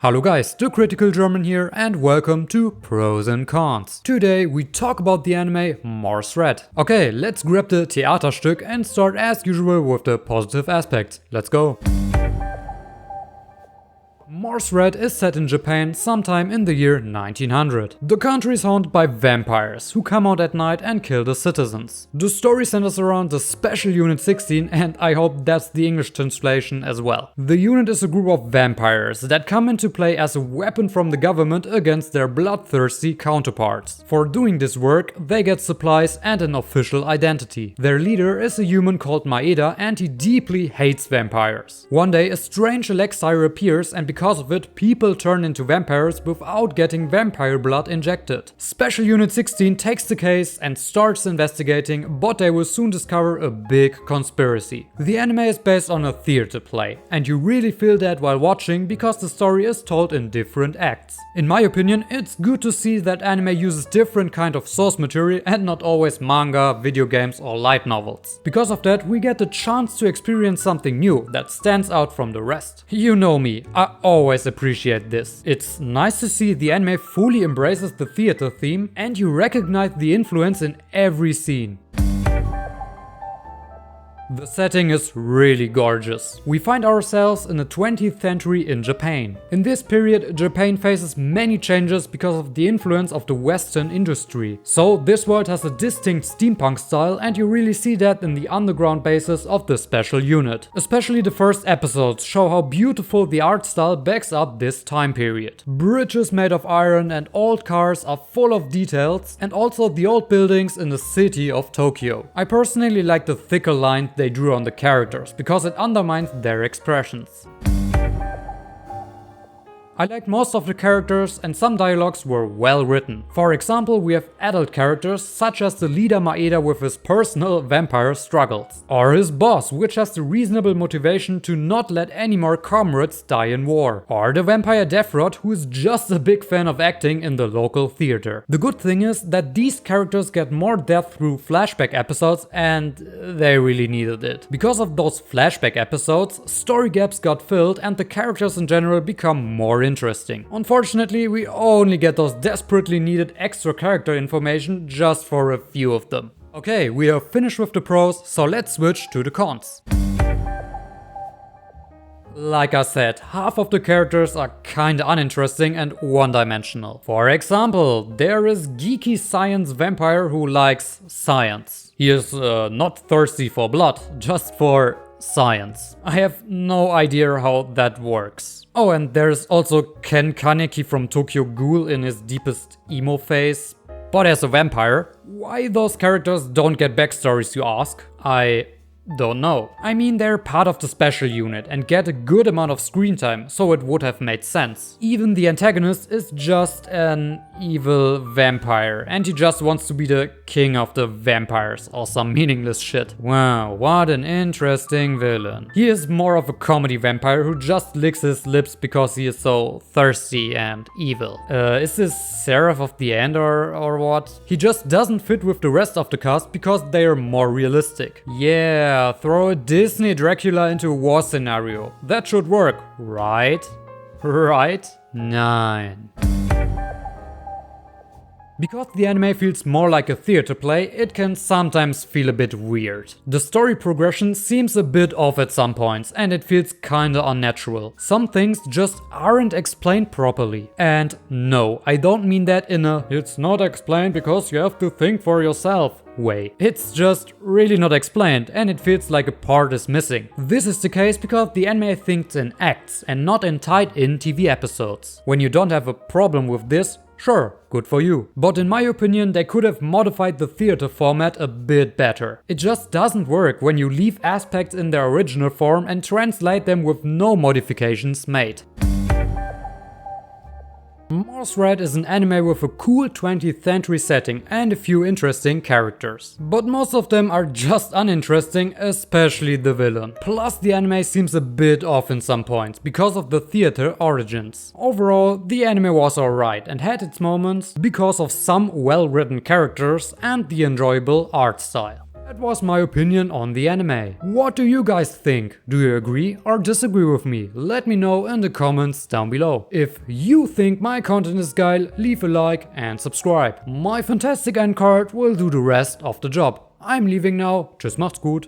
Hallo guys, The Critical German here and welcome to Pros and Cons. Today we talk about the anime Mars Red. Okay, let's grab the Theaterstück and start as usual with the positive aspects. Let's go. Mars Red is set in Japan sometime in the year 1900. The country is haunted by vampires who come out at night and kill the citizens. The story centers around the Special Unit 16 and I hope that's the English translation as well. The unit is a group of vampires that come into play as a weapon from the government against their bloodthirsty counterparts. For doing this work, they get supplies and an official identity. Their leader is a human called Maeda and he deeply hates vampires. One day a strange elixir appears and because of it, people turn into vampires without getting vampire blood injected. Special Unit 16 takes the case and starts investigating, but they will soon discover a big conspiracy. The anime is based on a theater play, and you really feel that while watching because the story is told in different acts. In my opinion, it's good to see that anime uses different kind of source material and not always manga, video games or light novels. Because of that, we get the chance to experience something new that stands out from the rest. You know me, I always appreciate this. It's nice to see the anime fully embraces the theater theme and you recognize the influence in every scene. The setting is really gorgeous. We find ourselves in the 20th century in Japan. In this period, Japan faces many changes because of the influence of the Western industry. So this world has a distinct steampunk style and you really see that in the underground bases of the special unit. Especially the first episodes show how beautiful the art style backs up this time period. Bridges made of iron and old cars are full of details and also the old buildings in the city of Tokyo. I personally like the thicker lines they drew on the characters, because it undermines their expressions. I liked most of the characters and some dialogues were well written. For example, we have adult characters such as the leader Maeda with his personal vampire struggles. Or his boss, which has the reasonable motivation to not let any more comrades die in war. Or the vampire Deathrod, who is just a big fan of acting in the local theater. The good thing is that these characters get more depth through flashback episodes and they really needed it. Because of those flashback episodes, story gaps got filled and the characters in general become more interesting. Unfortunately, we only get those desperately needed extra character information just for a few of them. Okay, we are finished with the pros, so let's switch to the cons. Like I said, half of the characters are kinda uninteresting and one-dimensional. For example, there is geeky science vampire who likes science. He is not thirsty for blood, just for science. I have no idea how that works. Oh, and there's also Ken Kaneki from Tokyo Ghoul in his deepest emo phase. But as a vampire, why those characters don't get backstories, you ask? I don't know. I mean, they're part of the special unit and get a good amount of screen time, so it would have made sense. Even the antagonist is just an evil vampire and he just wants to be the king of the vampires or some meaningless shit. Wow, what an interesting villain. He is more of a comedy vampire who just licks his lips because he is so thirsty and evil. Is this Seraph of the End or what? He just doesn't fit with the rest of the cast because they are more realistic. Yeah, throw a Disney Dracula into a war scenario. That should work, right? Right? 9. Because the anime feels more like a theater play, it can sometimes feel a bit weird. The story progression seems a bit off at some points and it feels kinda unnatural. Some things just aren't explained properly. And no, I don't mean that in a "it's not explained because you have to think for yourself" way. It's just really not explained and it feels like a part is missing. This is the case because the anime thinks in acts and not in tied-in TV episodes. When you don't have a problem with this, sure, good for you. But in my opinion, they could have modified the theater format a bit better. It just doesn't work when you leave aspects in their original form and translate them with no modifications made. Mars Red is an anime with a cool 20th century setting and a few interesting characters. But most of them are just uninteresting, especially the villain. Plus the anime seems a bit off in some points because of the theater origins. Overall, the anime was alright and had its moments because of some well-written characters and the enjoyable art style. That was my opinion on the anime. What do you guys think? Do you agree or disagree with me? Let me know in the comments down below. If you think my content is geil, leave a like and subscribe. My fantastic end card will do the rest of the job. I'm leaving now. Tschüss, macht's gut.